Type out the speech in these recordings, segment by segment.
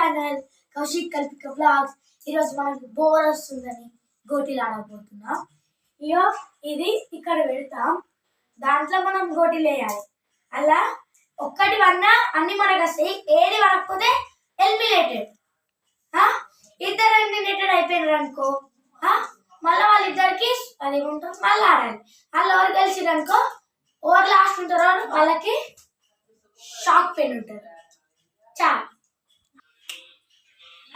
Channel Kaushik Kalpika blogs. ఈరోజు మనకు bore వస్తుందని గోటీలు ఆడబోతున్నాం. ఇయో ఇది ఇక్కడ పెడతాం, దాంట్లో మనం గోటీలు వేయాలి. అలా ఒక్కటి వన్నా అన్ని మనకు వస్తాయి, ఏది పడకపోతే ఎలిమినేటెడ్. ఇద్దరు ఎలిమినేటెడ్ అయిపోయినారు అనుకో, మళ్ళీ వాళ్ళిద్దరికి అది ఉంటుంది, మళ్ళీ ఆడాలి. వాళ్ళు ఎవరు గెలిచిరు అనుకో, ఎవరు లాస్ట్ ఉంటారో వాళ్ళకి షాక్ పెన్ ఉంటుంది. చాలా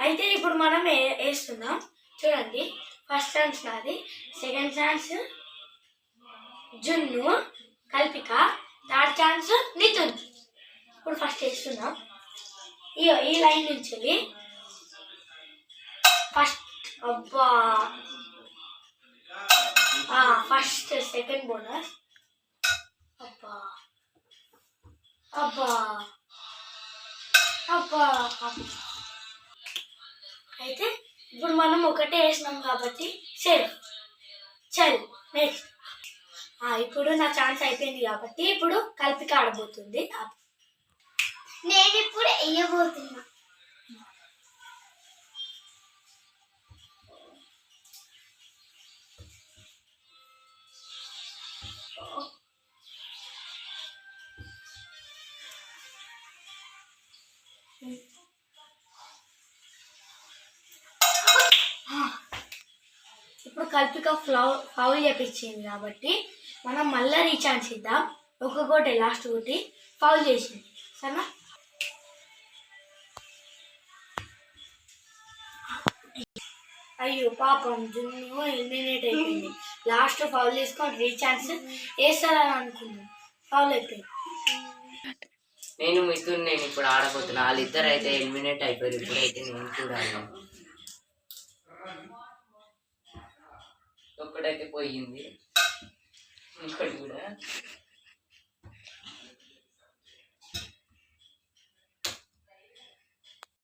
అయితే ఇప్పుడు మనం వేస్తున్నాం చూడండి. ఫస్ట్ ఛాన్స్ నాది, సెకండ్ ఛాన్స్ జున్ను కల్పిక, థర్డ్ ఛాన్స్ నితున్. ఇప్పుడు ఫస్ట్ వేస్తున్నాం. ఇయో ఈ లైన్ నుంచి ఫస్ట్, అబ్బా ఫస్ట్ సెకండ్ బోనస్. అబ్బా అబ్బా అబ్బా. అయితే ఇప్పుడు మనం ఒకటే వేసినాం కాబట్టి సేఫ్. చల్ నెక్స్ట్. ఇప్పుడు నా ఛాన్స్ అయిపోయింది కాబట్టి ఇప్పుడు కల్పిక ఆడబోతుంది. నేను ఇప్పుడు వేయబోతున్నా. ఇప్పుడు కల్పిక ఫౌల్ చేపించింది కాబట్టి మనం మళ్ళీ రీఛాన్స్ ఇద్దాం. ఒక కోటి లాస్ట్ కోటి ఫౌల్ చేసింది సరేనా. అయ్యో పాపం జున్ను ఎలిమినేట్ అయిపోయింది. లాస్ట్ ఫౌల్ చేసుకొని రీఛాన్స్ వేస్తారని అనుకున్నాను, ఫౌల్ అయిపోయింది. నేను మిథున్, నేను ఇప్పుడు ఆడబోతున్నా. వాళ్ళిద్దరు అయితే ఎలిమినేట్ అయిపోయారు. ఇప్పుడైతే నేను కూడా ఒక్కడైతే పోయింది, ఇంకోటి కూడా